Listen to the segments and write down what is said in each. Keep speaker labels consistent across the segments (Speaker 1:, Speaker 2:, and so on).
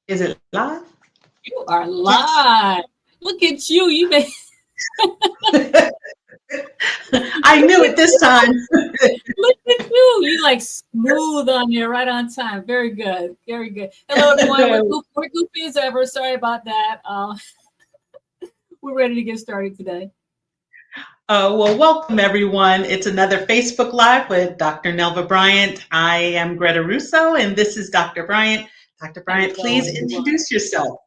Speaker 1: Is it live?
Speaker 2: You are
Speaker 1: Yes.
Speaker 2: live. Look at you. You made
Speaker 1: I knew
Speaker 2: look
Speaker 1: it this time.
Speaker 2: at you. You like smooth on there, right on time. Very good. Very good. Hello, everyone. We're goofy as ever. Sorry about that. We're ready to get started today.
Speaker 1: Well, welcome everyone. It's another Facebook Live with Dr. Nelva Bryant. I am Greta Russo, and this is Dr. Bryant. Dr. Bryant,
Speaker 2: Hello,
Speaker 1: please
Speaker 2: everyone.
Speaker 1: introduce yourself.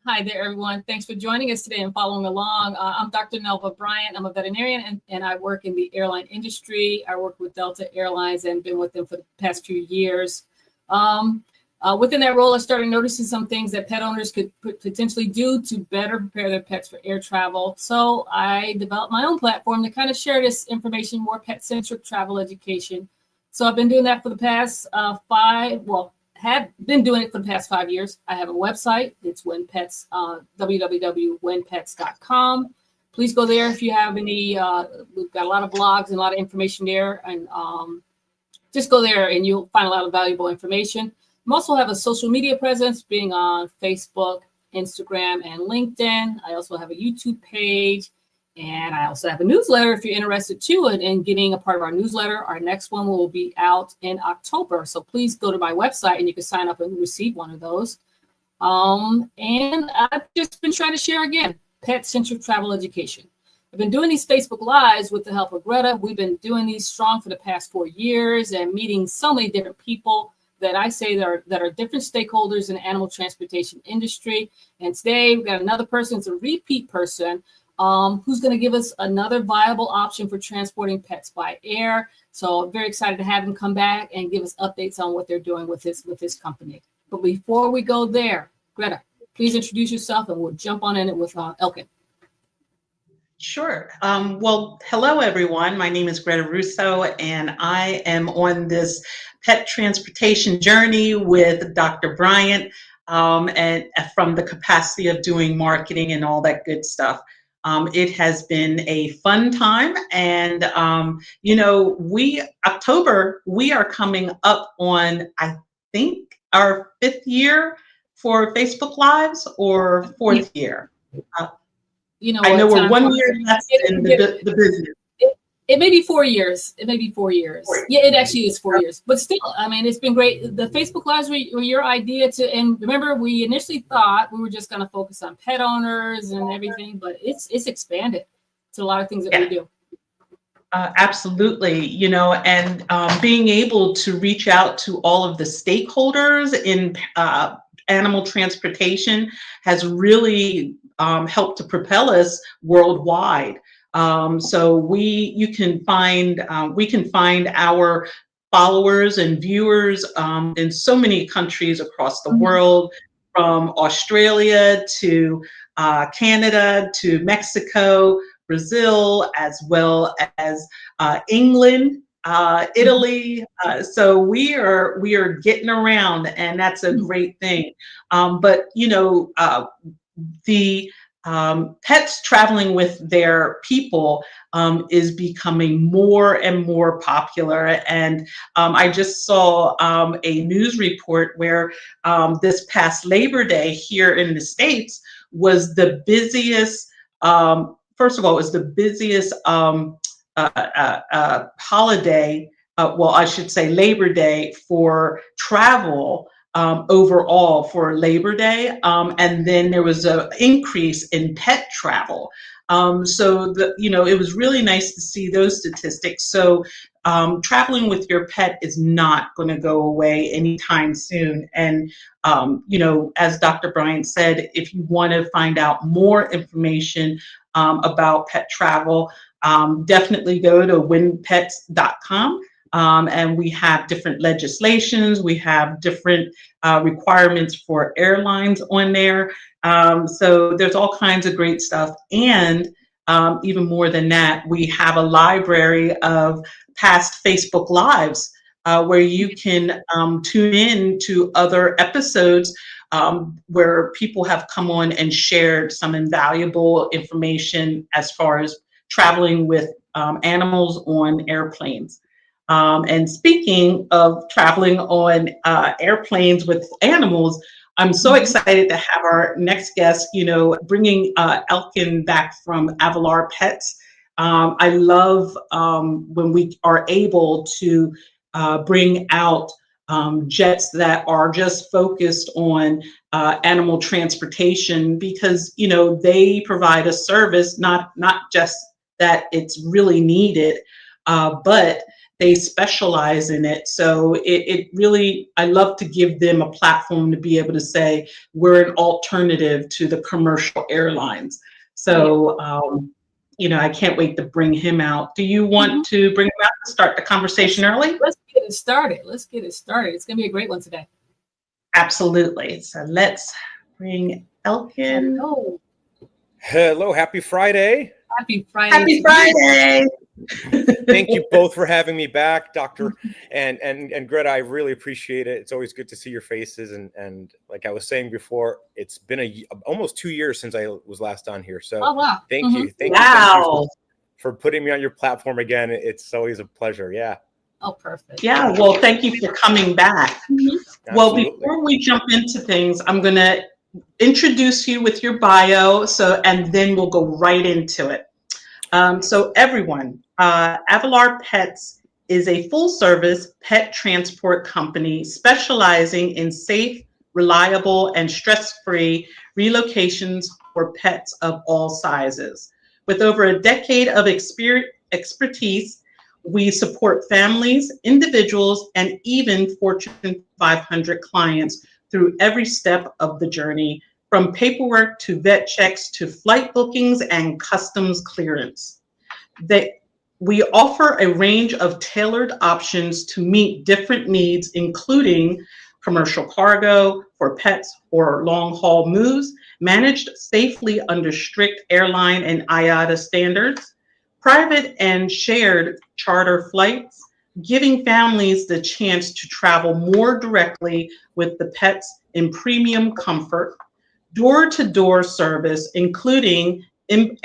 Speaker 2: Hi there, everyone. Thanks for joining us today and following along. I'm Dr. Nelva Bryant. I'm a veterinarian and I work in the airline industry. I work with Delta Airlines and been with them for the past few years. Within that role, I started noticing some things that pet owners could potentially do to better prepare their pets for air travel. So I developed my own platform to kind of share this information, more pet-centric travel education. So I've been doing that for the past have been doing it for the past 5 years. I have a website. It's WhenPets, www.whenpets.com. Please go there if you have any. We've got a lot of blogs and a lot of information there. And just go there and you'll find a lot of valuable information. I also have a social media presence, being on Facebook, Instagram, and LinkedIn. I also have a YouTube page. And I also have a newsletter if you're interested too in getting a part of our newsletter. Our next one will be out in October. So please go to my website and you can sign up and receive one of those. And I've just been trying to share again, pet-centric travel education. I've been doing these Facebook Lives with the help of Greta. We've been doing these strong for the past 4 years and meeting so many different people that I say that are different stakeholders in the animal transportation industry. And today we've got another person, it's a repeat person, who's going to give us another viable option for transporting pets by air. So I'm very excited to have him come back and give us updates on what they're doing with his company. But before we go there, Greta, please introduce yourself and we'll jump on in it with Elkin.
Speaker 1: Sure. Well, hello, everyone. My name is Greta Russo, and I am on this pet transportation journey with Dr. Bryant, and from the capacity of doing marketing and all that good stuff. It has been a fun time, and October, we are coming up on, I think, our 5th year for Facebook Lives, or 4th year. I know we're 1 year less in the business.
Speaker 2: It may be 4 years. It may be 4 years. Yeah, it actually is 4 years. But still, I mean, it's been great. The Facebook Lives were your idea and remember, we initially thought we were just going to focus on pet owners and everything, but it's expanded to a lot of things that we do.
Speaker 1: Absolutely, and being able to reach out to all of the stakeholders in animal transportation has really helped to propel us worldwide. So we can find our followers and viewers in so many countries across the world, from Australia to Canada to Mexico, Brazil, as well as England, Italy. So we are getting around, and that's a great thing. But the pets traveling with their people is becoming more and more popular. And I just saw a news report where this past Labor Day here in the States was the busiest, first of all, it was the busiest holiday, well, I should say Labor Day for travel overall for Labor Day, and then there was an increase in pet travel. So it was really nice to see those statistics. So traveling with your pet is not going to go away anytime soon. And as Dr. Bryant said, if you want to find out more information about pet travel, definitely go to whenpets.com. And we have different legislations, we have different requirements for airlines on there. So there's all kinds of great stuff. And even more than that, we have a library of past Facebook Lives where you can tune in to other episodes where people have come on and shared some invaluable information as far as traveling with animals on airplanes. And speaking of traveling on airplanes with animals, I'm so excited to have our next guest, bringing Elkin back from Avolar Pets. I love when we are able to bring out jets that are just focused on animal transportation because, they provide a service, not just that it's really needed, but they specialize in it. So it really, I love to give them a platform to be able to say we're an alternative to the commercial airlines. So, I can't wait to bring him out. Do you want to bring him out to start the conversation early?
Speaker 2: Let's get it started. It's going to be a great one today.
Speaker 1: Absolutely. So let's bring Elkin.
Speaker 3: Hello. Happy Friday.
Speaker 2: Happy Friday.
Speaker 1: Happy Friday.
Speaker 3: Thank you both for having me back, Doctor and Greta. I really appreciate it. It's always good to see your faces. And like I was saying before, it's been almost 2 years since I was last on here. So thank you. Thank you for putting me on your platform again. It's always a pleasure. Yeah.
Speaker 2: Oh, perfect.
Speaker 1: Yeah. Well, thank you for coming back. Well, before we jump into things, I'm going to introduce you with your bio. And then we'll go right into it. So everyone, Avolar Pets is a full-service pet transport company specializing in safe, reliable, and stress-free relocations for pets of all sizes. With over a decade of expertise, we support families, individuals, and even Fortune 500 clients through every step of the journey, from paperwork to vet checks to flight bookings and customs clearance. We offer a range of tailored options to meet different needs, including commercial cargo for pets or long-haul moves, managed safely under strict airline and IATA standards, private and shared charter flights, giving families the chance to travel more directly with the pets in premium comfort, door-to-door service, including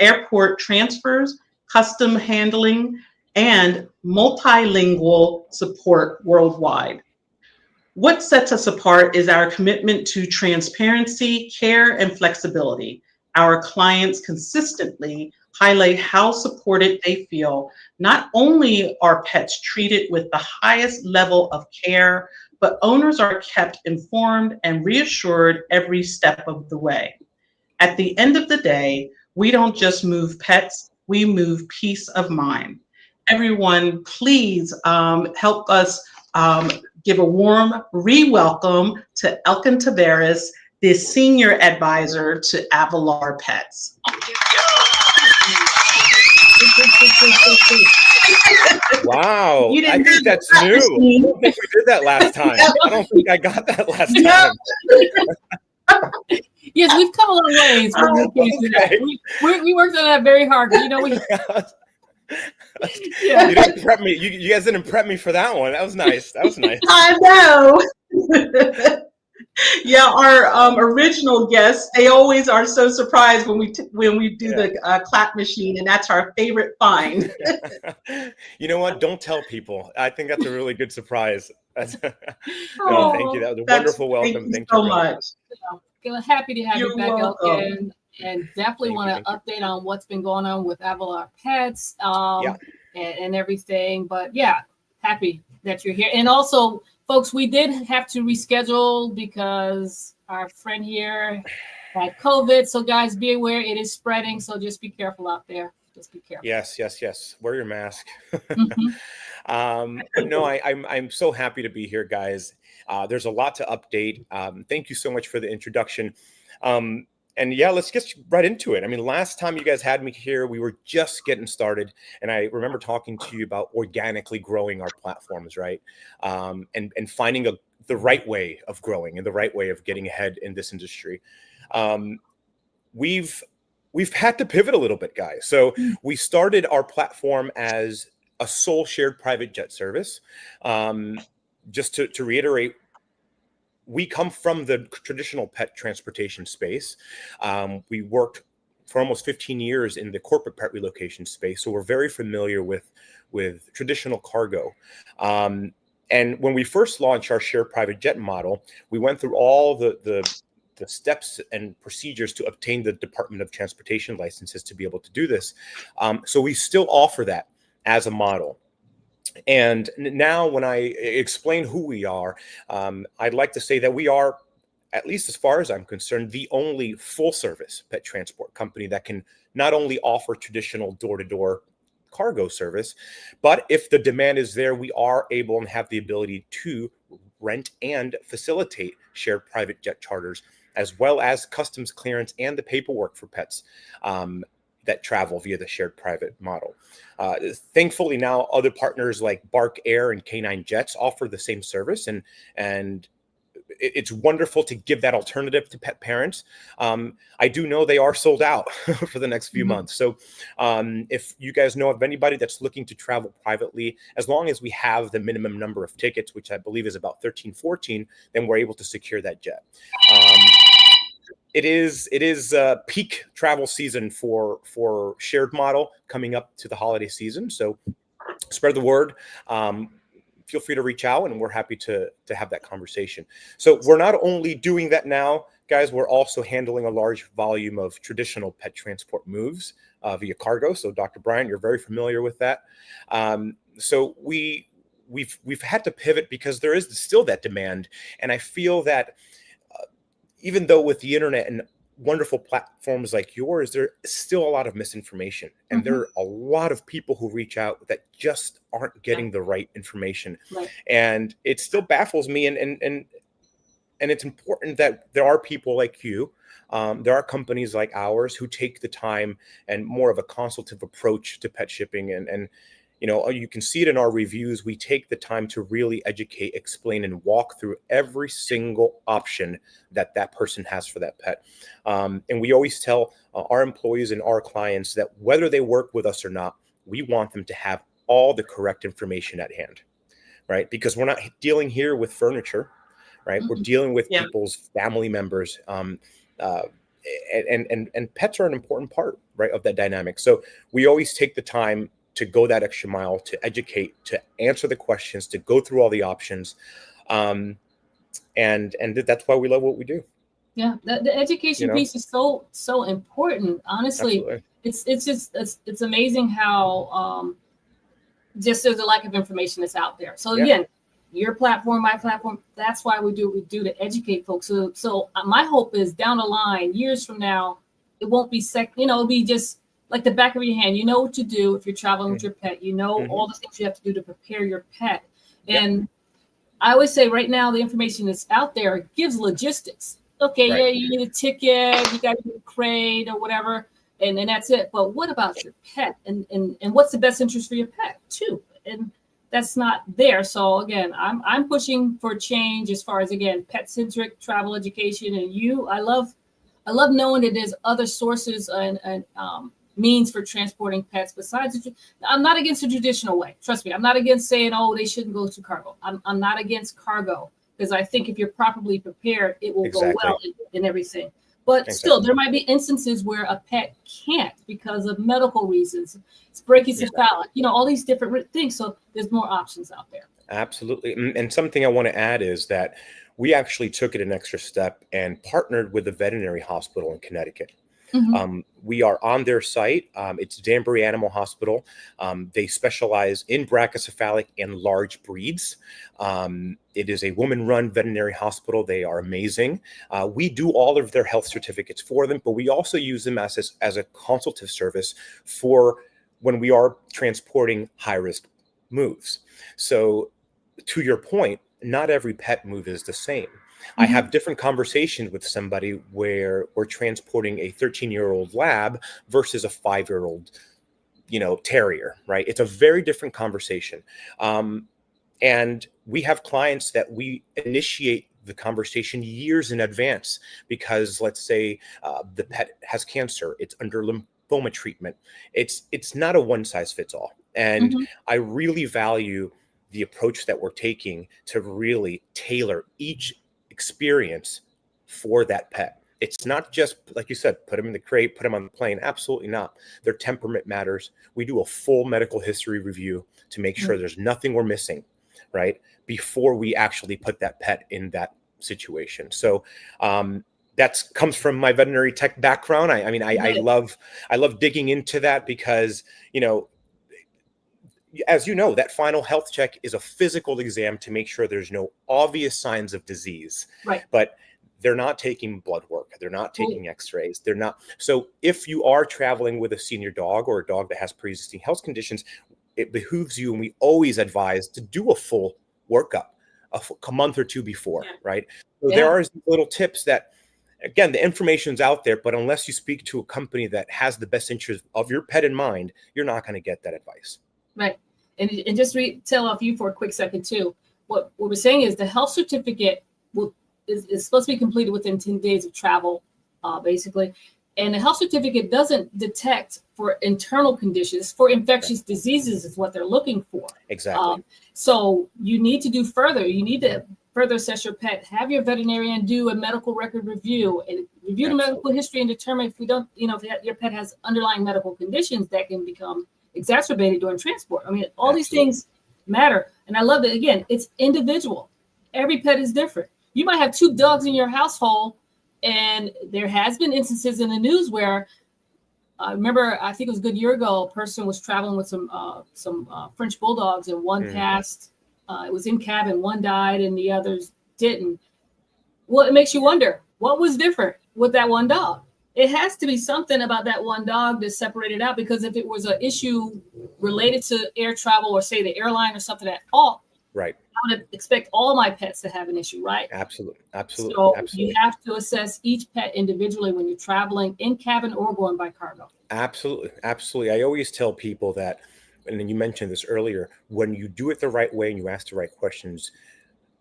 Speaker 1: airport transfers, custom handling, and multilingual support worldwide. What sets us apart is our commitment to transparency, care, and flexibility. Our clients consistently highlight how supported they feel. Not only are pets treated with the highest level of care, but owners are kept informed and reassured every step of the way. At the end of the day, we don't just move pets, we move peace of mind. Everyone, please help us give a warm re-welcome to Elkin Taveras, the Senior Advisor to Avolar Pets.
Speaker 3: Wow, I think that's new. I don't think we did that last time. I don't think I got that last time.
Speaker 2: Yes, we've come a long ways. We worked on that very hard. You
Speaker 3: didn't prep me. You guys didn't prep me for that one. That was nice.
Speaker 1: I know. Yeah, our original guests, they always are so surprised when we do the clap machine, and that's our favorite find.
Speaker 3: You know what? Don't tell people. I think that's a really good surprise. No, thank you. That was a wonderful welcome. Thank you so much.
Speaker 2: Happy to have you back, Elkin, and definitely want to update on what's been going on with Avolar Pets and everything. But yeah, happy that you're here. And also, folks, we did have to reschedule because our friend here had COVID. So guys, be aware it is spreading. So just be careful out there. Just be careful.
Speaker 3: Yes. Wear your mask. No, I'm so happy to be here, guys. There's a lot to update. Thank you so much for the introduction. And yeah, let's get right into it. I mean, last time you guys had me here, we were just getting started. And I remember talking to you about organically growing our platforms, right? And finding the right way of growing and the right way of getting ahead in this industry. We've had to pivot a little bit, guys. So we started our platform as a sole shared private jet service. Just to reiterate, we come from the traditional pet transportation space. We worked for almost 15 years in the corporate pet relocation space. So we're very familiar with with traditional cargo. And when we first launched our shared private jet model, we went through all the steps and procedures to obtain the Department of Transportation licenses to be able to do this. So we still offer that as a model. And now when I explain who we are, I'd like to say that we are, at least as far as I'm concerned, the only full service pet transport company that can not only offer traditional door-to-door cargo service, but if the demand is there, we are able and have the ability to rent and facilitate shared private jet charters, as well as customs clearance and the paperwork for pets that travel via the shared private model. Thankfully, now other partners like Bark Air and K9 Jets offer the same service, and it's wonderful to give that alternative to pet parents. I do know they are sold out for the next few months. So if you guys know of anybody that's looking to travel privately, as long as we have the minimum number of tickets, which I believe is about 13, 14, then we're able to secure that jet. It is peak travel season for shared model coming up to the holiday season. So spread the word. Feel free to reach out, and we're happy to have that conversation. So we're not only doing that now, guys, we're also handling a large volume of traditional pet transport moves via cargo. So Dr. Bryant, you're very familiar with that. So we've had to pivot because there is still that demand, and I feel that even though with the internet and wonderful platforms like yours, there's still a lot of misinformation, and there are a lot of people who reach out that just aren't getting the right information.
Speaker 2: Right.
Speaker 3: And it still baffles me. And it's important that there are people like you, there are companies like ours who take the time and more of a consultative approach to pet shipping. And you know, you can see it in our reviews. We take the time to really educate, explain, and walk through every single option that that person has for that pet. And we always tell our employees and our clients that whether they work with us or not, we want them to have all the correct information at hand, right? Because we're not dealing here with furniture, right? We're dealing with people's family members. And pets are an important part, right, of that dynamic. So we always take the time to go that extra mile, to educate, to answer the questions, to go through all the options. And that's why we love what we do.
Speaker 2: Yeah, the education piece is so important. Honestly,
Speaker 3: Absolutely.
Speaker 2: it's amazing how just there's a lack of information that's out there. So again, your platform, my platform, that's why we do what we do, to educate folks. So my hope is down the line, years from now, it won't be it'll be just like the back of your hand. You know what to do if you're traveling with your pet. You know all the things you have to do to prepare your pet. And I always say right now, the information that's out there gives logistics. Okay, yeah, you need a ticket, you got to get a crate or whatever, and that's it. But what about your pet? And what's the best interest for your pet too? And that's not there. So again, I'm pushing for change as far as, again, pet-centric travel education. And I love knowing that there's other sources and means for transporting pets besides. I'm not against the traditional way. Trust me, I'm not against saying, oh, they shouldn't go to cargo. I'm not against cargo, because I think if you're properly prepared, it will go well in everything. But still, there might be instances where a pet can't because of medical reasons. It's brachycephalic, all these different things. So there's more options out there.
Speaker 3: Absolutely. And something I want to add is that we actually took it an extra step and partnered with the veterinary hospital in Connecticut. We are on their site. It's Danbury Animal Hospital. They specialize in brachycephalic and large breeds. It is a woman-run veterinary hospital. They are amazing. We do all of their health certificates for them, but we also use them as a consultative service for when we are transporting high-risk moves. So to your point, not every pet move is the same. I have different conversations with somebody where we're transporting a 13-year-old lab versus a 5-year-old, terrier, right? It's a very different conversation. And we have clients that we initiate the conversation years in advance because, let's say, the pet has cancer, it's under lymphoma treatment. It's not a one-size-fits-all. And I really value the approach that we're taking to really tailor each experience for that pet, It's not just, like you said, put them in the crate, put them on the plane. Absolutely not. Their temperament matters. We do a full medical history review to make sure there's nothing we're missing, right, before we actually put that pet in that situation. So that comes from my veterinary tech background. I love digging into that because, as you know, that final health check is a physical exam to make sure there's no obvious signs of disease.
Speaker 2: Right.
Speaker 3: But they're not taking blood work. They're not taking x-rays. They're not. So if you are traveling with a senior dog or a dog that has pre-existing health conditions, it behooves you, and we always advise to do a full workup a month or two before, right? So there are little tips that, again, the information's out there, but unless you speak to a company that has the best interest of your pet in mind, you're not going to get that advice.
Speaker 2: Right. And just tell off you for a quick second too. What we're saying is the health certificate is supposed to be completed within 10 days of travel, basically. And the health certificate doesn't detect for internal conditions, for infectious diseases is what they're looking for.
Speaker 3: Exactly.
Speaker 2: So you need to do further. You need to further assess your pet, have your veterinarian do a medical record review and review the medical history and determine if if your pet has underlying medical conditions that can become exacerbated during transport. I mean, all these things matter. And I love that, again, it's individual. Every pet is different. You might have 2 dogs in your household, and there has been instances in the news where I remember, I think it was a good year ago, a person was traveling with some French bulldogs, and one passed. It was in cabin, one died, and the others didn't. Well, it makes you wonder, what was different with that one dog? It has to be something about that one dog that separated out, because if it was an issue related to air travel or say the airline or something at fault,
Speaker 3: right,
Speaker 2: I would expect all my pets to have an issue, right?
Speaker 3: Absolutely.
Speaker 2: So you have to assess each pet individually when you're traveling in cabin or going by cargo.
Speaker 3: Absolutely. I always tell people that, and then you mentioned this earlier, when you do it the right way and you ask the right questions,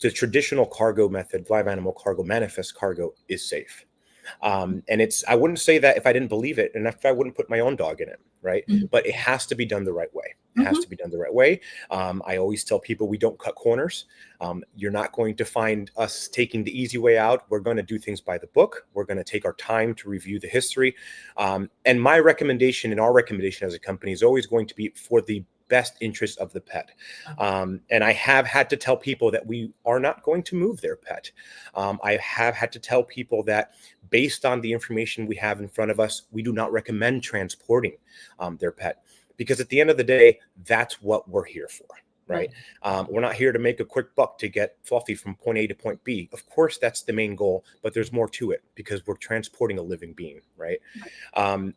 Speaker 3: the traditional cargo method, live animal cargo, manifest cargo, is safe. And I wouldn't say that if I didn't believe it, and if I wouldn't put my own dog in it, right? But it has to be done the right way. It has to be done the right way. I always tell people we don't cut corners. You're not going to find us taking the easy way out. We're going to do things by the book. We're going to take our time to review the history. And my recommendation and our recommendation as a company is always going to be for the best interest of the pet. And I have had to tell people that we are not going to move their pet. I have had to tell people that based on the information we have in front of us, we do not recommend transporting their pet, because at the end of the day, that's what we're here for, right? We're not here to make a quick buck to get Fluffy from point A to point B. Of course, that's the main goal, but there's more to it because we're transporting a living being, right? That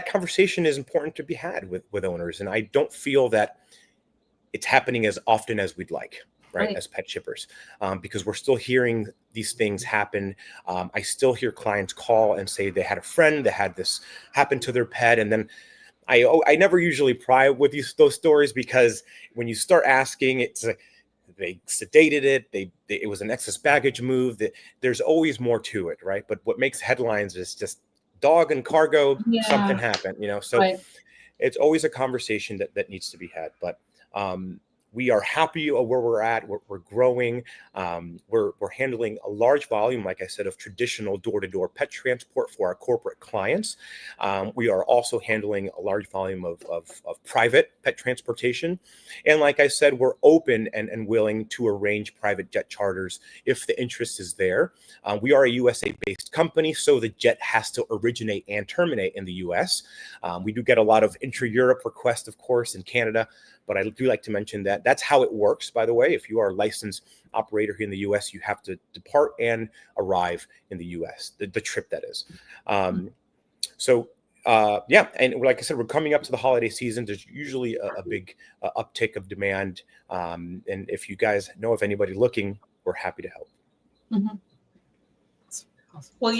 Speaker 3: conversation is important to be had with owners. And I don't feel that it's happening as often as we'd like, right? As pet shippers, because we're still hearing these things happen. I still hear clients call and say they had a friend that had this happen to their pet. And then I never usually pry with those stories, because when you start asking, it's like, they sedated it. It was an excess baggage move. There's always more to it, right? But what makes headlines is just dog and cargo, something happened, so it's always a conversation that needs to be had. But we are happy where we're at. We're growing. We're handling a large volume, like I said, of traditional door-to-door pet transport for our corporate clients. We are also handling a large volume of private pet transportation. And like I said, we're open and willing to arrange private jet charters if the interest is there. We are a USA-based company, so the jet has to originate and terminate in the US. We do get a lot of intra-Europe requests, of course, in Canada. But I do like to mention that that's how it works, by the way. If you are a licensed operator here in the U.S., you have to depart and arrive in the U.S., the trip that is. And like I said, we're coming up to the holiday season. There's usually a big uptick of demand. And if you guys know of anybody looking, we're happy to help.
Speaker 1: Well,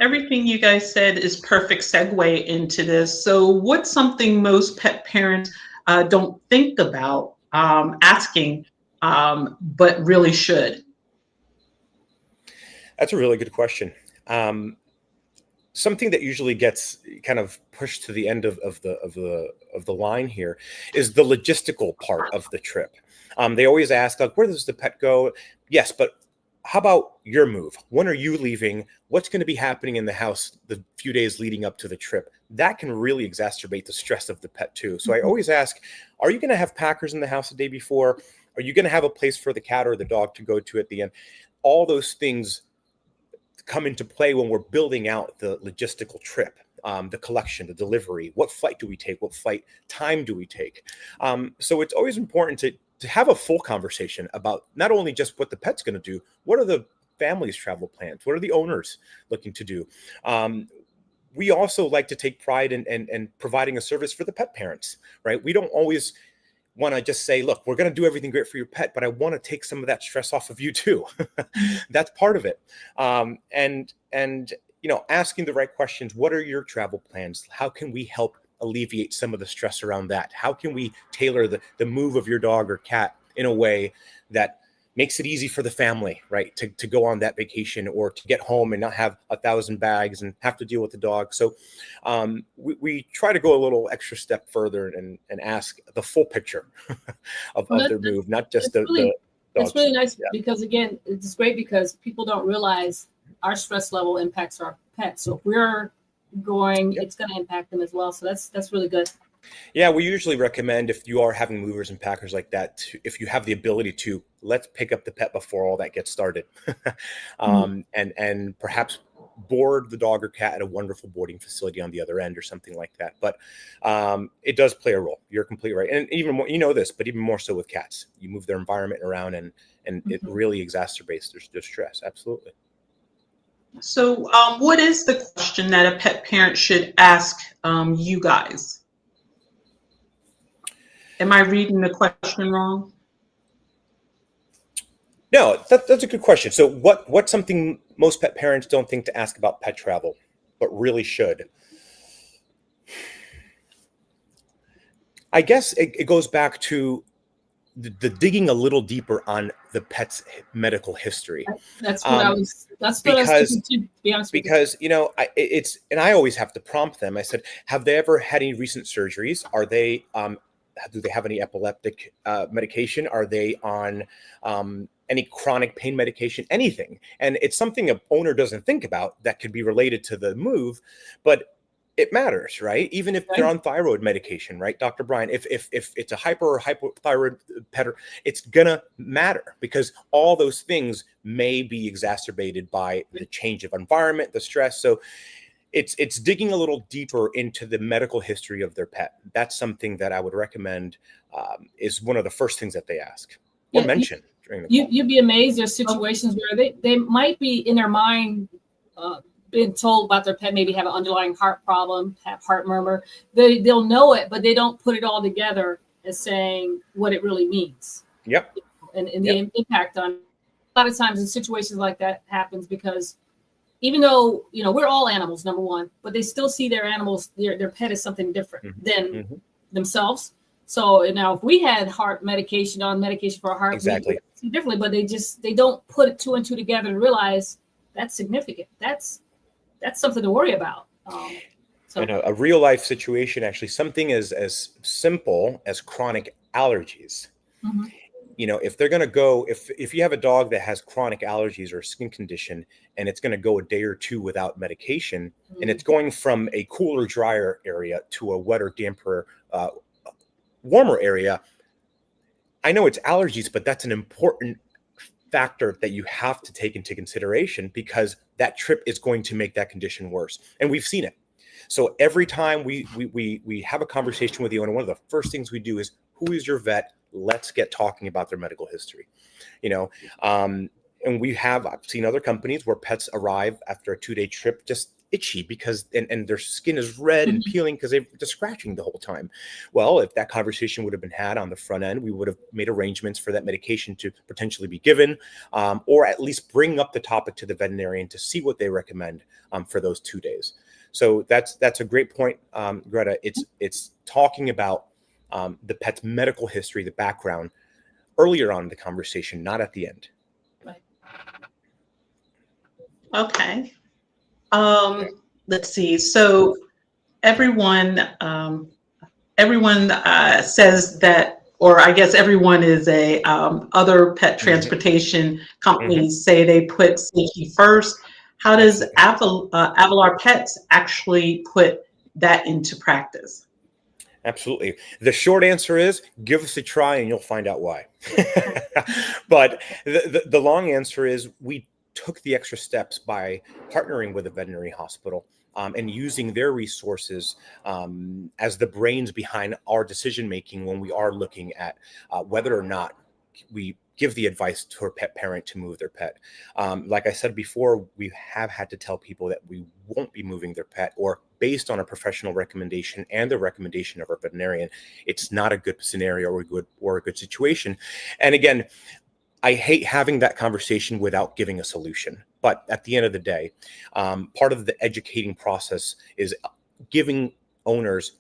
Speaker 1: everything you guys said is perfect segue into this. So what's something most pet parents don't think about asking, but really should?
Speaker 3: That's a really good question. Something that usually gets kind of pushed to the end of the line here is the logistical part of the trip. They always ask, like, where does the pet go? Yes, but how about your move? When are you leaving? What's going to be happening in the house the few days leading up to the trip? That can really exacerbate the stress of the pet too. So I always ask, are you going to have packers in the house the day before? Are you going to have a place for the cat or the dog to go to at the end? All those things come into play when we're building out the logistical trip, the collection, the delivery. What flight do we take? What flight time do we take? So it's always important to have a full conversation about not only just what the pet's going to do, what are the family's travel plans? What are the owners looking to do? We also like to take pride in providing a service for the pet parents, right? We don't always want to just say, look, we're going to do everything great for your pet, but I want to take some of that stress off of you too. That's part of it. And asking the right questions. What are your travel plans? How can we help alleviate some of the stress around that? How can we tailor the move of your dog or cat in a way that makes it easy for the family, right? To go on that vacation or to get home and not have 1,000 bags and have to deal with the dog. So we try to go a little extra step further and ask the full picture of their move, not just the dogs.
Speaker 2: It's really nice because, again, it's great because people don't realize our stress level impacts our pets. So if we're going, it's going to impact them as well. So that's really good.
Speaker 3: Yeah, we usually recommend, if you are having movers and packers like that, if you have the ability to, let's pick up the pet before all that gets started. And perhaps board the dog or cat at a wonderful boarding facility on the other end or something like that. But it does play a role. You're completely right. And even more, this, but even more so with cats. You move their environment around and it really exacerbates their stress. Absolutely.
Speaker 1: So what is the question that a pet parent should ask you guys? Am I reading the question wrong?
Speaker 3: No, that's a good question. So what's something most pet parents don't think to ask about pet travel, but really should? I guess it goes back to the digging a little deeper on the pet's medical history.
Speaker 2: That's what I was thinking too, to be honest with you.
Speaker 3: Because, and I always have to prompt them. I said, have they ever had any recent surgeries? Are they, do they have any epileptic medication? Are they on any chronic pain medication? Anything. And it's something an owner doesn't think about that could be related to the move, but it matters, right? Even if they're on thyroid medication, right, Dr. Bryant? If it's a hyper or hypothyroid pet, it's gonna matter because all those things may be exacerbated by the change of environment, the stress. So it's digging a little deeper into the medical history of their pet. That's something that I would recommend is one of the first things that they ask or mention during the call.
Speaker 2: You'd be amazed. There's situations where they might be in their mind been told about their pet, maybe have an underlying heart problem, have heart murmur. They'll know it, but they don't put it all together as saying what it really means.
Speaker 3: Yep.
Speaker 2: And the impact on a lot of times in situations like that happens because even though, we're all animals, number one, but they still see their animals, their pet as something different than themselves. So now if we had medication for our heart,
Speaker 3: exactly.
Speaker 2: we see differently, but they don't put two and two together and realize that's significant. That's something to worry about.
Speaker 3: In a real life situation, actually, something as simple as chronic allergies. If they're going to go, if you have a dog that has chronic allergies or a skin condition, and it's going to go a day or two without medication, and it's going from a cooler, drier area to a wetter, damper, warmer area, I know it's allergies, but that's an important factor that you have to take into consideration because that trip is going to make that condition worse. And we've seen it. So every time we have a conversation with you, and one of the first things we do is, who is your vet? Let's get talking about their medical history. And I've seen other companies where pets arrive after a 2-day trip just itchy because and their skin is red and peeling because they're just scratching the whole time. Well, if that conversation would have been had on the front end, we would have made arrangements for that medication to potentially be given, or at least bring up the topic to the veterinarian to see what they recommend for those 2 days. So that's a great point, Greta. It's talking about the pet's medical history, the background, earlier on in the conversation, not at the end.
Speaker 2: Right.
Speaker 1: Okay. Let's see. So everyone says that or I guess everyone is a other pet transportation companies say they put safety first. How does Avolar Pets actually put that into practice?
Speaker 3: Absolutely. The short answer is give us a try and you'll find out why. But the long answer is we took the extra steps by partnering with a veterinary hospital and using their resources as the brains behind our decision making when we are looking at whether or not we give the advice to a pet parent to move their pet. Like I said before, we have had to tell people that we won't be moving their pet, or based on a professional recommendation and the recommendation of our veterinarian, it's not a good scenario or a good situation. And again, I hate having that conversation without giving a solution. But at the end of the day, part of the educating process is giving owners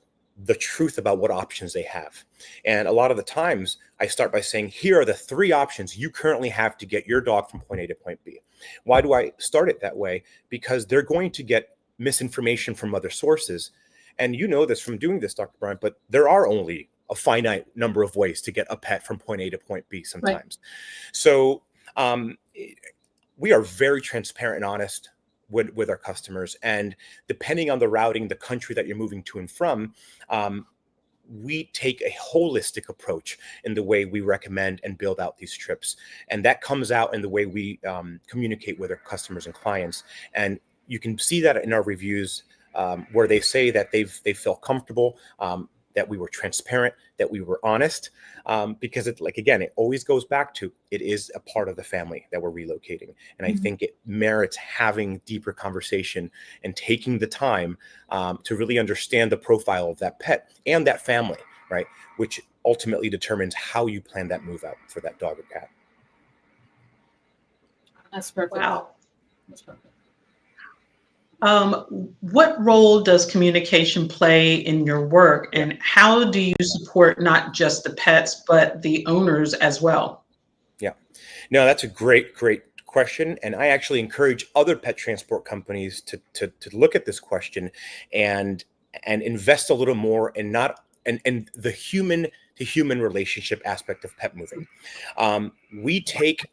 Speaker 3: the truth about what options they have. And a lot of the times I start by saying, here are the 3 options you currently have to get your dog from point A to point B. Why do I start it that way? Because they're going to get misinformation from other sources. And you know this from doing this, Dr. Bryant, but there are only a finite number of ways to get a pet from point A to point B sometimes. Right. So we are very transparent and honest with our customers. And depending on the routing, the country that you're moving to and from, we take a holistic approach in the way we recommend and build out these trips. And that comes out in the way we communicate with our customers and clients. And you can see that in our reviews where they say that they feel comfortable, that we were transparent, that we were honest, because it, like, again, it always goes back to, it is a part of the family that we're relocating. And I think it merits having deeper conversation and taking the time to really understand the profile of that pet and that family, right? Which ultimately determines how you plan that move out for that dog or cat.
Speaker 2: That's perfect.
Speaker 1: Wow.
Speaker 2: That's perfect.
Speaker 1: What role does communication play in your work, and how do you support not just the pets, but the owners as well?
Speaker 3: Yeah, no, that's a great question. And I actually encourage other pet transport companies to look at this question and invest a little more in the human to human relationship aspect of pet moving. We take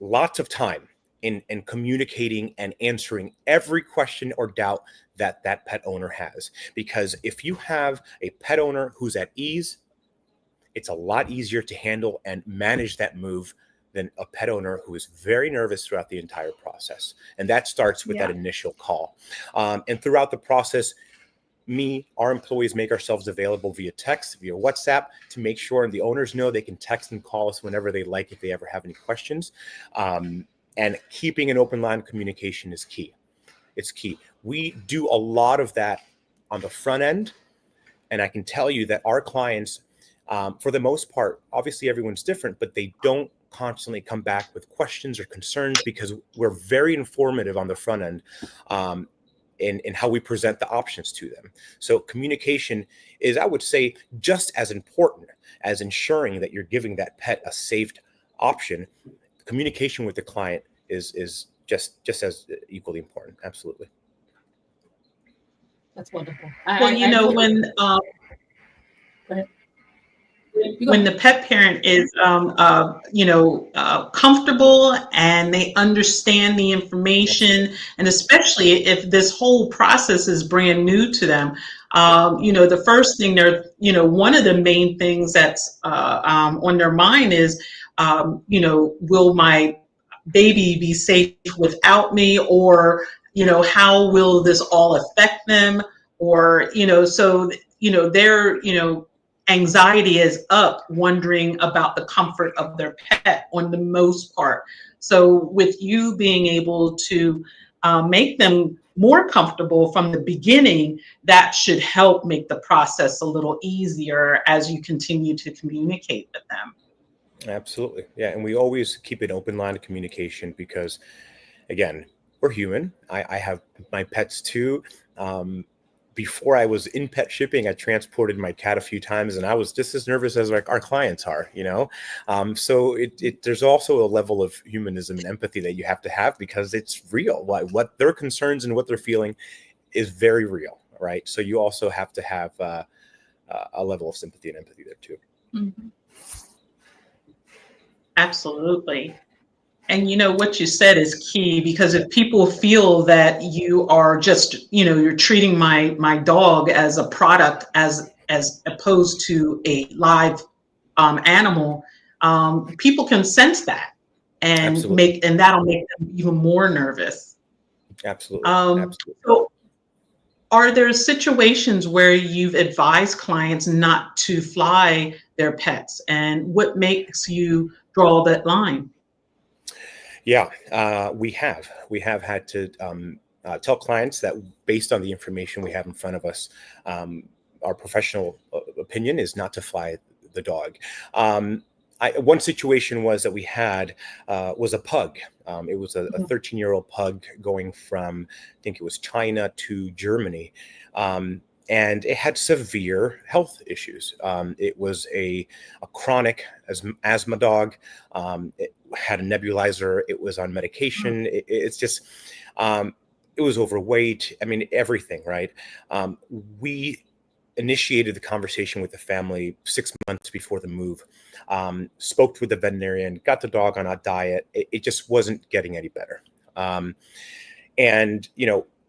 Speaker 3: lots of time in communicating and answering every question or doubt that pet owner has. Because if you have a pet owner who's at ease, it's a lot easier to handle and manage that move than a pet owner who is very nervous throughout the entire process. And that starts with that initial call. And throughout the process, our employees make ourselves available via text, via WhatsApp, to make sure the owners know they can text and call us whenever they like if they ever have any questions. And keeping an open line of communication is key. It's key. We do a lot of that on the front end. And I can tell you that our clients, for the most part, obviously everyone's different, but they don't constantly come back with questions or concerns because we're very informative on the front end in how we present the options to them. So communication is, I would say, just as important as ensuring that you're giving that pet a safe option. Communication with the client is just as equally important. Absolutely.
Speaker 2: That's wonderful.
Speaker 1: When the pet parent is, comfortable and they understand the information, and especially if this whole process is brand new to them, the first thing one of the main things that's on their mind is, will my baby be safe without me, or how will this all affect them, or their anxiety is up, wondering about the comfort of their pet on the most part. So with you being able to make them more comfortable from the beginning, that should help make the process a little easier as you continue to communicate with them.
Speaker 3: Absolutely. Yeah. And we always keep an open line of communication because, again, we're human. I have my pets too. Before I was in pet shipping, I transported my cat a few times and I was just as nervous as our clients are, So there's also a level of humanism and empathy that you have to have because it's real. What their concerns and what they're feeling is very real, right? So you also have to have a level of sympathy and empathy there too.
Speaker 2: Mm-hmm.
Speaker 1: Absolutely. And what you said is key, because if people feel that you are just, you're treating my dog as a product, as opposed to a live animal, people can sense that,
Speaker 3: Absolutely.
Speaker 1: and that'll make them even more nervous.
Speaker 3: Absolutely. Absolutely.
Speaker 1: So are there situations where you've advised clients not to fly their pets, and what makes you draw that line?
Speaker 3: Yeah, we have had to tell clients that based on the information we have in front of us, our professional opinion is not to fly the dog. One situation was that we had was a pug. It was a 13-year-old pug going from, I think it was China to Germany. And it had severe health issues. It was a chronic asthma dog. It had a nebulizer. It was on medication. It's just, it was overweight. I mean, everything, right? We initiated the conversation with the family 6 months before the move, spoke with the veterinarian, got the dog on a diet. It just wasn't getting any better. And,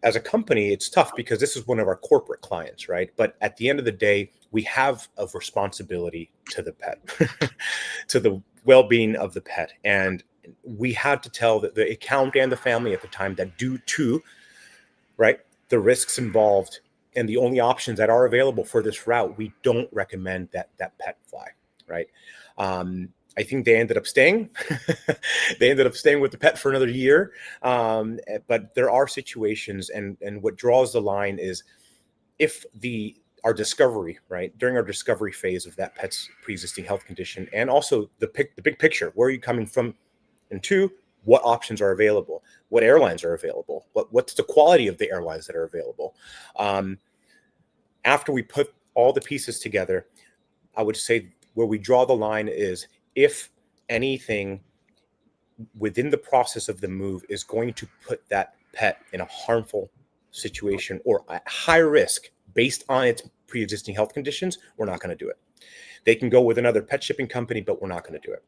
Speaker 3: as a company, it's tough because this is one of our corporate clients, right? But at the end of the day, we have a responsibility to the pet, to the well-being of the pet. And we had to tell the account and the family at the time that due to, right, the risks involved and the only options that are available for this route, we don't recommend that pet fly, right? I think they ended up staying. They ended up staying with the pet for another year. But there are situations, and what draws the line is if our discovery, right, during our discovery phase of that pet's pre-existing health condition, and also the big picture, where are you coming from, and two, what options are available, what airlines are available, what's the quality of the airlines that are available. After we put all the pieces together, I would say where we draw the line is if anything within the process of the move is going to put that pet in a harmful situation or at high risk based on its pre-existing health conditions, we're not going to do it. They can go with another pet shipping company, but we're not going to do it.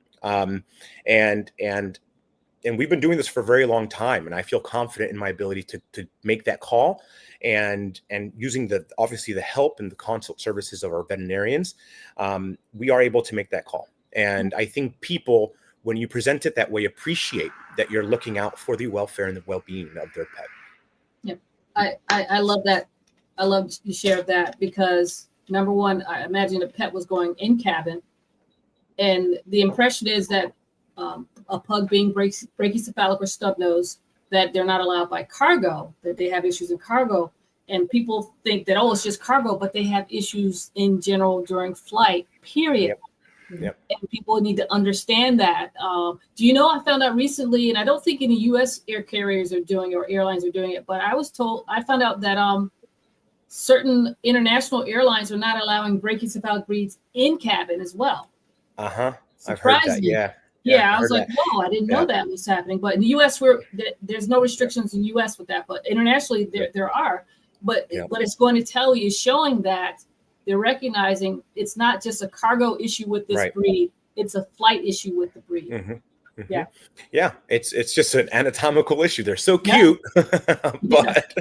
Speaker 3: And we've been doing this for a very long time, and I feel confident in my ability to make that call, and using obviously the help and the consult services of our veterinarians, we are able to make that call. And I think people, when you present it that way, appreciate that you're looking out for the welfare and the well-being of their pet.
Speaker 2: Yep, I love that. I love you shared that, because number one, I imagine a pet was going in cabin, and the impression is that a pug being brachycephalic or stub nose, that they're not allowed by cargo, that they have issues in cargo. And people think that, it's just cargo, but they have issues in general during flight, period.
Speaker 3: Yep.
Speaker 2: And people need to understand that. Do you know, I found out recently, and I don't think any U.S. air carriers are doing it or airlines are doing it, but I found out that certain international airlines are not allowing brachycephalic breeds in cabin as well.
Speaker 3: I've heard that.
Speaker 2: Me.
Speaker 3: Yeah,
Speaker 2: I was like, whoa, I didn't know that was happening. But in the U.S., there's no restrictions in the U.S. with that. But internationally, there are. But what it's going to tell you is showing that they're recognizing it's not just a cargo issue with this breed; it's a flight issue with the breed.
Speaker 3: Yeah, it's just an anatomical issue. They're so cute, but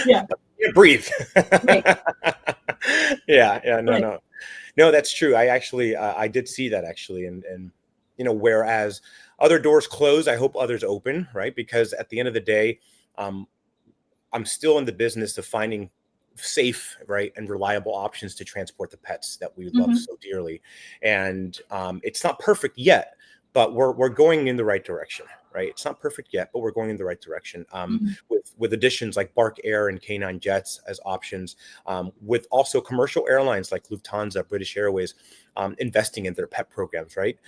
Speaker 3: can't breathe. No, that's true. I actually I did see that actually, and whereas other doors close, I hope others open, right? Because at the end of the day, I'm still in the business of finding safe, right, and reliable options to transport the pets that we love so dearly. And it's not perfect yet, but we're going in the right direction, right? It's not perfect yet, but we're going in the right direction. With additions like Bark Air and K9 Jets as options, with also commercial airlines like Lufthansa, British Airways, investing in their pet programs, right?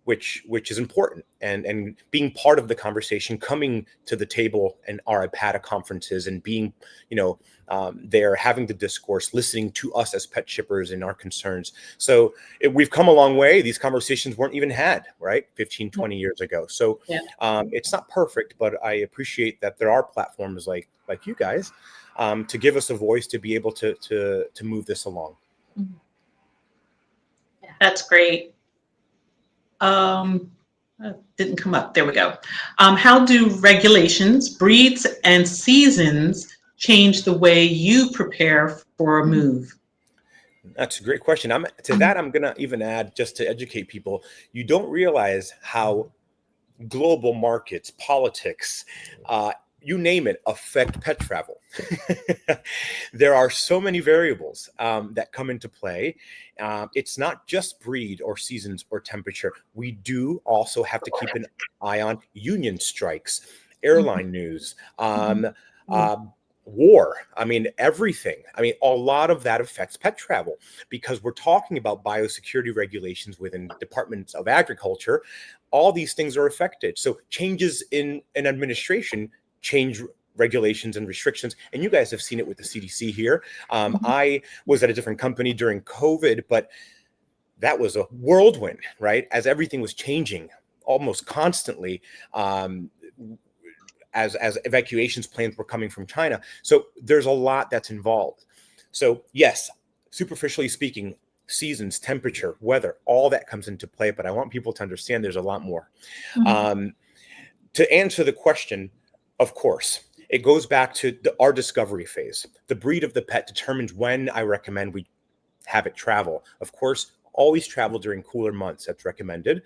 Speaker 3: Which is important, and being part of the conversation, coming to the table and our IPATA conferences, and being, there, having the discourse, listening to us as pet shippers and our concerns. So we've come a long way. These conversations weren't even had, right, 15, 20 years ago. So it's not perfect, but I appreciate that there are platforms like you guys to give us a voice to be able to move this along.
Speaker 1: That's great. Didn't come up. There we go. How do regulations, breeds, and seasons change the way you prepare for a move?
Speaker 3: That's a great question. I'm going to even add, just to educate people, you don't realize how global markets, politics, you name it, affect pet travel. There are so many variables that come into play. It's not just breed or seasons or temperature. We do also have to keep an eye on union strikes, airline news, war. I mean, everything. I mean, a lot of that affects pet travel because we're talking about biosecurity regulations within departments of agriculture. All these things are affected. So changes in an administration change regulations and restrictions. And you guys have seen it with the CDC here. I was at a different company during COVID, but that was a whirlwind, right? As everything was changing almost constantly. As evacuations plans were coming from China. So there's a lot that's involved. So yes, superficially speaking, seasons, temperature, weather, all that comes into play, but I want people to understand there's a lot more. To answer the question, of course, it goes back to our discovery phase. The breed of the pet determines when I recommend we have it travel. Of course, always travel during cooler months. That's recommended.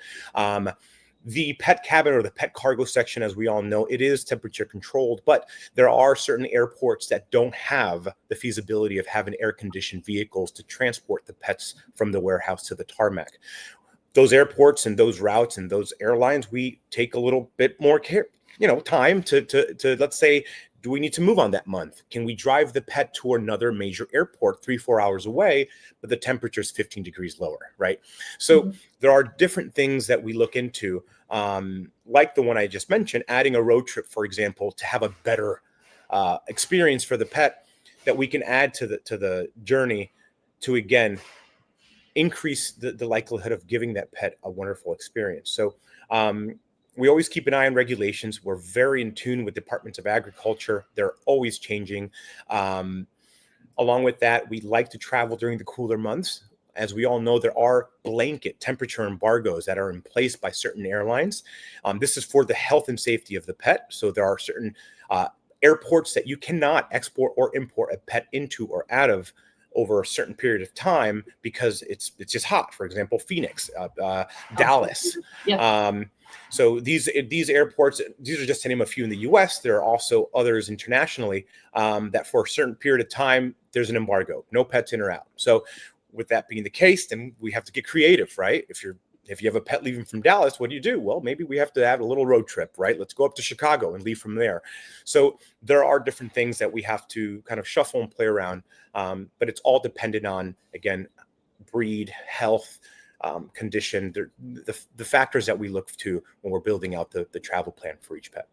Speaker 3: The pet cabin or the pet cargo section, as we all know, it is temperature controlled, but there are certain airports that don't have the feasibility of having air-conditioned vehicles to transport the pets from the warehouse to the tarmac. Those airports and those routes and those airlines, we take a little bit more care, time to let's say, do we need to move on that month? Can we drive the pet to another major airport 3-4 hours away, but the temperature is 15 degrees lower, right? So there are different things that we look into, like the one I just mentioned, adding a road trip, for example, to have a better experience for the pet that we can add to the journey to, again, increase the likelihood of giving that pet a wonderful experience. So we always keep an eye on regulations. We're very in tune with departments of agriculture. They're always changing. Along with that, we like to travel during the cooler months. As we all know, there are blanket temperature embargoes that are in place by certain airlines. This is for the health and safety of the pet. So there are certain airports that you cannot export or import a pet into or out of over a certain period of time because it's just hot. For example, Phoenix, Dallas.
Speaker 2: Yeah.
Speaker 3: So these airports, these are just to name a few in the U.S. There are also others internationally that for a certain period of time, there's an embargo, no pets in or out. So with that being the case, then we have to get creative, right? If you have a pet leaving from Dallas, what do? Well, maybe we have to have a little road trip, right? Let's go up to Chicago and leave from there. So there are different things that we have to kind of shuffle and play around. But it's all dependent on, again, breed, health, condition, the factors that we look to when we're building out the travel plan for each pet.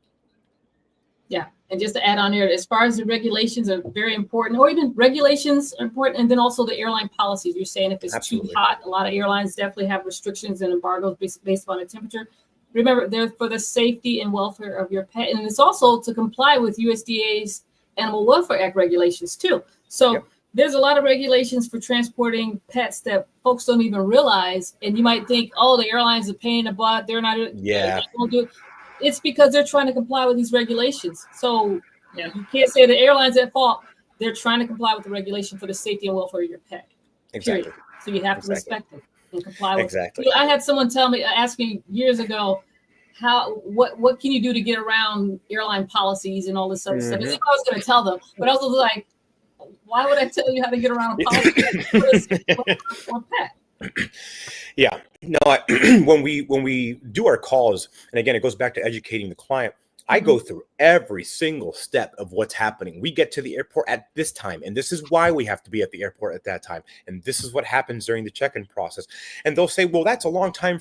Speaker 2: Yeah, and just to add on there, as far as the regulations are very important, or even regulations are important, and then also the airline policies. You're saying if it's Absolutely. Too hot, a lot of airlines definitely have restrictions and embargoes based on the temperature. Remember, they're for the safety and welfare of your pet, and it's also to comply with USDA's Animal Welfare Act regulations too. So there's a lot of regulations for transporting pets that folks don't even realize, and you might think, oh, the airlines are paying a butt, they're not. They won't do it. It's because they're trying to comply with these regulations. So you can't say the airline's at fault. They're trying to comply with the regulation for the safety and welfare of your pet.
Speaker 3: Exactly.
Speaker 2: Period. So you have to respect it and comply with
Speaker 3: Exactly.
Speaker 2: it. I had someone ask me years ago, what can you do to get around airline policies and all this other stuff? I was going to tell them, but I was like, why would I tell you how to get around a policy for pet?
Speaker 3: Yeah, no, when we do our calls, and again, it goes back to educating the client, I go through every single step of what's happening. We get to the airport at this time, and this is why we have to be at the airport at that time. And this is what happens during the check-in process. And they'll say, well, that's a long time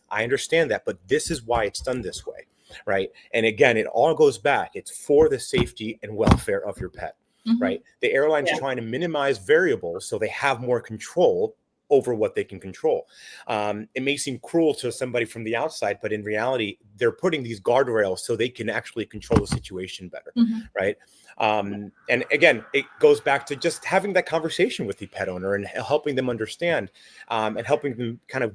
Speaker 3: I understand that, but this is why it's done this way, right? And again, it all goes back. It's for the safety and welfare of your pet, right? The airline's trying to minimize variables so they have more control over what they can control. It may seem cruel to somebody from the outside, but in reality, they're putting these guardrails so they can actually control the situation better, right? And again, it goes back to just having that conversation with the pet owner and helping them understand, and helping them kind of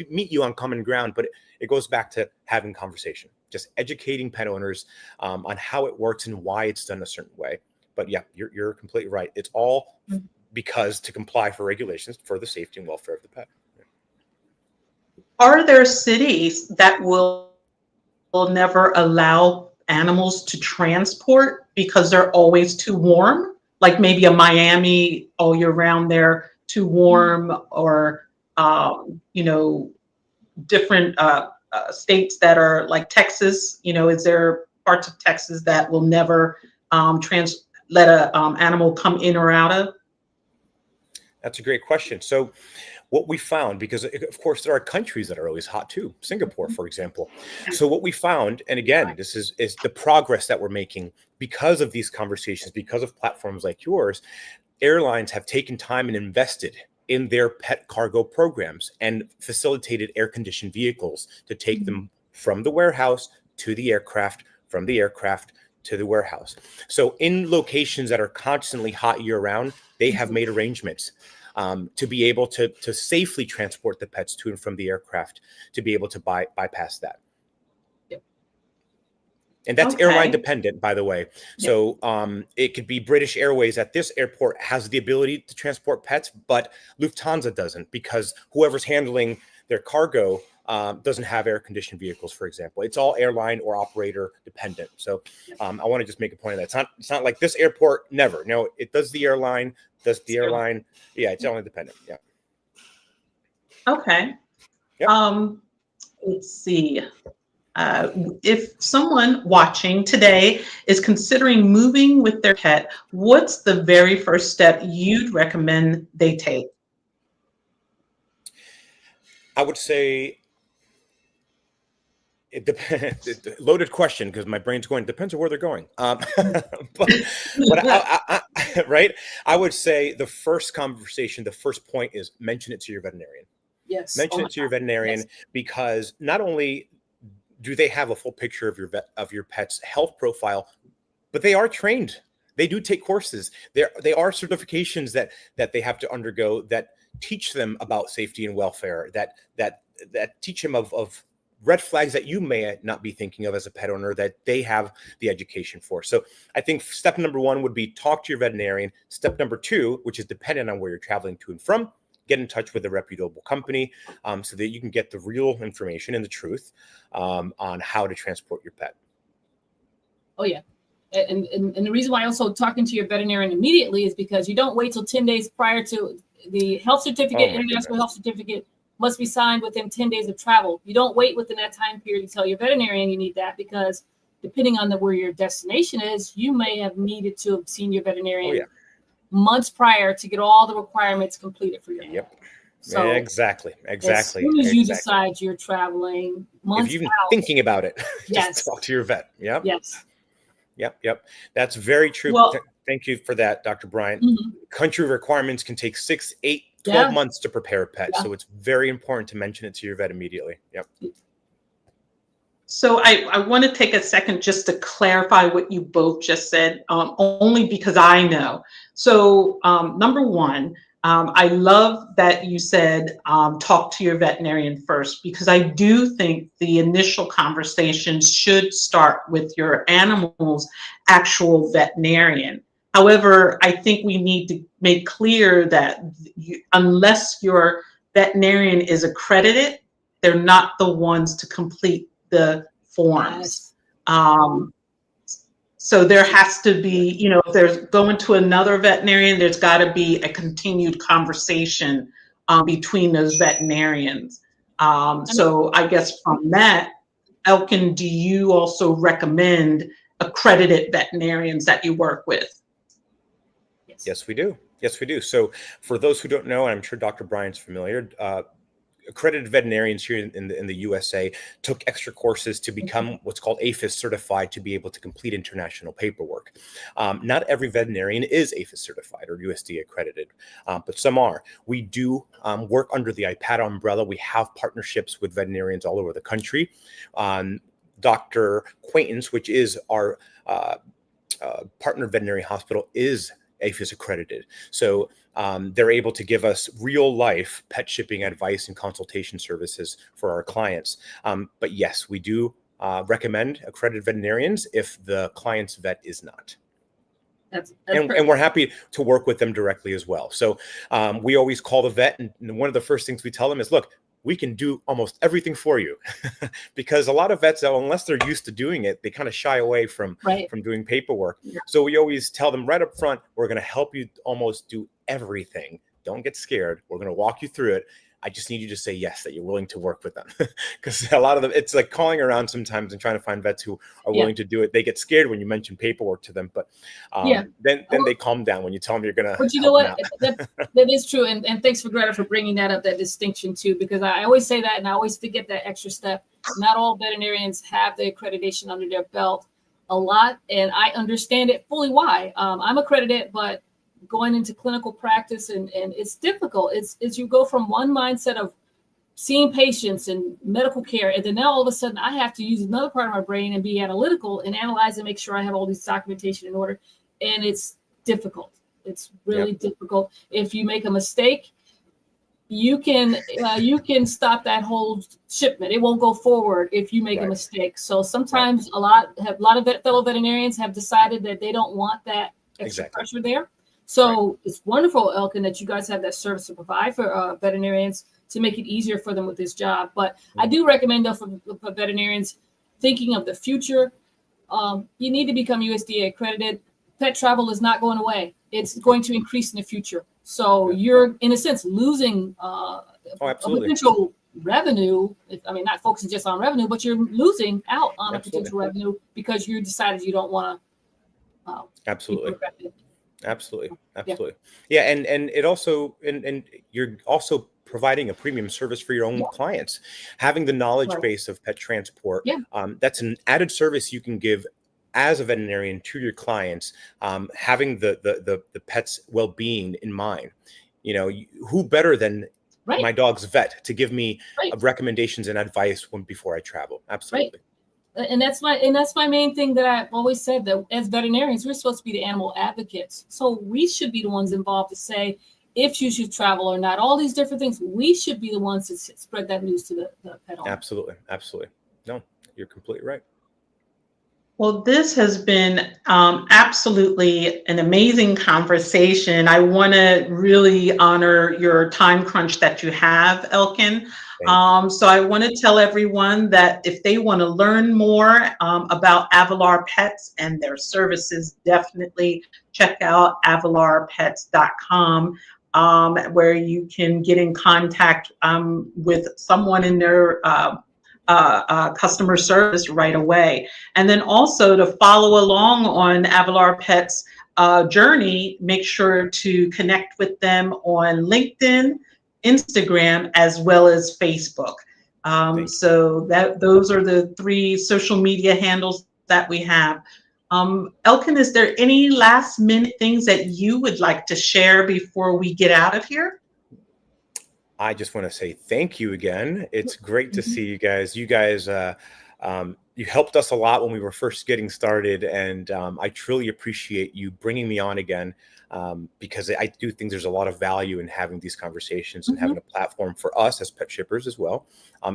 Speaker 3: meet you on common ground. But it goes back to having conversation, just educating pet owners on how it works and why it's done a certain way. But yeah, you're completely right. It's all because to comply for regulations for the safety and welfare of the pet.
Speaker 1: Are there cities that will never allow animals to transport because they're always too warm? Like maybe a Miami all year round, they're too warm, or different states that are like Texas. Is there parts of Texas that will never let a animal come in or out of?
Speaker 3: That's a great question. So what we found, because of course there are countries that are always hot too, Singapore, for example. So what we found, and again, this is the progress that we're making because of these conversations, because of platforms like yours. Airlines have taken time and invested in their pet cargo programs and facilitated air-conditioned vehicles to take them from the warehouse to the aircraft, from the aircraft to the warehouse. So in locations that are constantly hot year-round, they have made arrangements to be able to safely transport the pets to and from the aircraft, to be able to bypass that.
Speaker 2: Yep.
Speaker 3: And that's airline dependent, by the way. Yep. So it could be British Airways at this airport has the ability to transport pets, but Lufthansa doesn't, because whoever's handling their cargo doesn't have air-conditioned vehicles, for example. It's all airline or operator dependent. So I want to just make a point of that. It's not like this airport never. No, it does the airline. Does the airline? Yeah, it's only dependent. Yeah.
Speaker 1: Okay.
Speaker 3: Yep.
Speaker 1: Let's see. If someone watching today is considering moving with their pet, what's the very first step you'd recommend they take?
Speaker 3: I would say it depends. Loaded question, because my brain's going, depends on where they're going. But right? I would say the first conversation, the first point is mention it to your veterinarian.
Speaker 2: Yes.
Speaker 3: Mention it to your veterinarian, because not only do they have a full picture of your pet's health profile, but they are trained. They do take courses. They are certifications that they have to undergo that teach them about safety and welfare, that teach them of red flags that you may not be thinking of as a pet owner, that they have the education for. So I think step number one would be talk to your veterinarian. Step number two, which is dependent on where you're traveling to and from, get in touch with a reputable company so that you can get the real information and the truth on how to transport your pet.
Speaker 2: Oh, yeah. And the reason why also talking to your veterinarian immediately is because you don't wait till 10 days prior to the health certificate. International health certificate must be signed within 10 days of travel. You don't wait within that time period to tell your veterinarian you need that, because depending on where your destination is, you may have needed to have seen your veterinarian months prior to get all the requirements completed for your pet.
Speaker 3: So exactly.
Speaker 2: As soon as you decide you're traveling, months
Speaker 3: if you're even
Speaker 2: out,
Speaker 3: thinking about it, just talk to your vet. Yep. That's very true.
Speaker 1: Well,
Speaker 3: thank you for that, Dr. Bryant. Country requirements can take 6, 8, 12 months to prepare a pet. So it's very important to mention it to your vet immediately. Yep.
Speaker 1: So I want to take a second just to clarify what you both just said, only because I know. So number one, I love that you said talk to your veterinarian first, because I do think the initial conversation should start with your animal's actual veterinarian. However, I think we need to make clear that unless your veterinarian is accredited, they're not the ones to complete the forms. So there has to be, if there's going to another veterinarian, there's got to be a continued conversation between those veterinarians. So I guess from that, Elkin, do you also recommend accredited veterinarians that you work with?
Speaker 3: Yes, we do. So for those who don't know, and I'm sure Dr. Bryant's familiar, accredited veterinarians here in the USA took extra courses to become what's called APHIS certified to be able to complete international paperwork. Not every veterinarian is APHIS certified or USDA accredited, but some are. We do work under the IPATA umbrella. We have partnerships with veterinarians all over the country. Dr. Quaintance, which is our partner veterinary hospital, is APHIS accredited. So they're able to give us real life pet shipping advice and consultation services for our clients. But yes, we do recommend accredited veterinarians if the client's vet is not. And we're happy to work with them directly as well. So we always call the vet, and one of the first things we tell them is, look, we can do almost everything for you. Because a lot of vets, unless they're used to doing it, they kind of shy away from doing paperwork. Yeah. So we always tell them right up front, we're going to help you almost do everything. Don't get scared. We're going to walk you through it. I just need you to say yes, that you're willing to work with them. Because a lot of them, it's like calling around sometimes and trying to find vets who are willing to do it. They get scared when you mention paperwork to them, but then they calm down when you tell them you're going to.
Speaker 2: But you know what? That is true. And thanks for Greta for bringing that up, that distinction too, because I always say that and I always forget that extra step. Not all veterinarians have the accreditation under their belt a lot. And I understand it fully why. I'm accredited, but going into clinical practice and it's difficult. It's you go from one mindset of seeing patients and medical care, and then now all of a sudden I have to use another part of my brain and be analytical and analyze and make sure I have all these documentation in order. And it's difficult. It's really difficult. If you make a mistake, you can stop that whole shipment. It won't go forward if you make a mistake. So sometimes a lot of fellow veterinarians have decided that they don't want that extra pressure there. So it's wonderful, Elkin, that you guys have that service to provide for veterinarians to make it easier for them with this job. But I do recommend, though, for veterinarians thinking of the future, you need to become USDA accredited. Pet travel is not going away. It's going to increase in the future. So you're, in a sense, losing potential revenue. I mean, not focusing just on revenue, but you're losing out on a potential revenue because you decided you don't want to.
Speaker 3: Absolutely. Yeah. And it also, and you're also providing a premium service for your own clients, having the knowledge base of pet transport. That's an added service you can give as a veterinarian to your clients, having the pet's well-being in mind. You know, who better than my dog's vet to give me recommendations and advice before I travel? Absolutely.
Speaker 2: And that's my main thing that I've always said, that as veterinarians, we're supposed to be the animal advocates. So we should be the ones involved to say if you should travel or not, all these different things. We should be the ones to spread that news to the pet owner.
Speaker 3: Absolutely. No, you're completely right.
Speaker 1: Well, this has been absolutely an amazing conversation. I want to really honor your time crunch that you have, Elkin. So I want to tell everyone that if they want to learn more about Avolar Pets and their services, definitely check out avolarpets.com, where you can get in contact with someone in their customer service right away. And then also to follow along on Avolar Pets journey, make sure to connect with them on LinkedIn, Instagram, as well as Facebook. So those are the 3 social media handles that we have. Elkin, is there any last minute things that you would like to share before we get out of here?
Speaker 3: I just want to say thank you again. It's great to see you guys. You guys, you helped us a lot when we were first getting started, and I truly appreciate you bringing me on again, because I do think there's a lot of value in having these conversations and having a platform for us as pet shippers as well,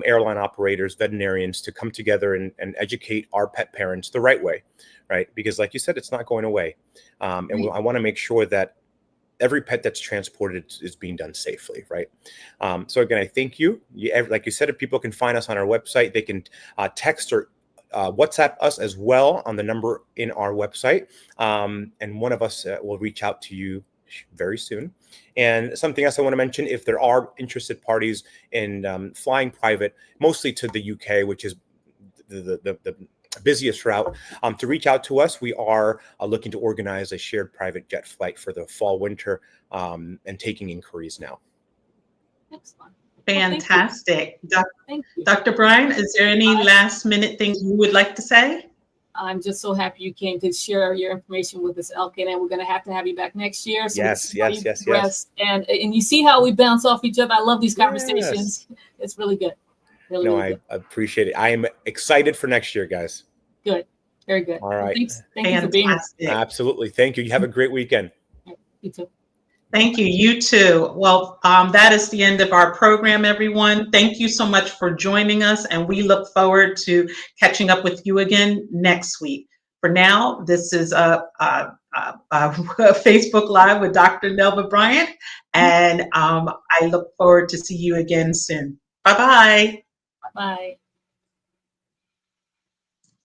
Speaker 3: airline operators, veterinarians, to come together and educate our pet parents the right way, right? Because like you said, it's not going away. I want to make sure that every pet that's transported is being done safely, right? So again, I thank you. Like you said, if people can find us on our website, they can text or WhatsApp us as well on the number in our website. And one of us will reach out to you very soon. And something else I want to mention, if there are interested parties in flying private, mostly to the UK, which is the busiest route, to reach out to us. We are looking to organize a shared private jet flight for the fall, winter, and taking inquiries now.
Speaker 2: Excellent.
Speaker 1: Fantastic.
Speaker 2: Thank you.
Speaker 1: Dr. Bryant, is there any last minute things you would like to say?
Speaker 2: I'm just so happy you came to share your information with us, Elkin, and we're going to have you back next year. So
Speaker 3: Yes.
Speaker 2: And you see how we bounce off each other. I love these conversations.
Speaker 3: Yes.
Speaker 2: It's really good.
Speaker 3: I appreciate it. I am excited for next year, guys.
Speaker 2: Good. Very good.
Speaker 3: All right.
Speaker 2: Well, thank you for being here.
Speaker 3: Absolutely. Thank you. You have a great weekend.
Speaker 2: You too.
Speaker 1: Thank you. You too. Well, that is the end of our program, everyone. Thank you so much for joining us, and we look forward to catching up with you again next week. For now, this is a Facebook Live with Dr. Nelva Bryant, and I look forward to see you again soon. Bye-bye.
Speaker 2: Bye.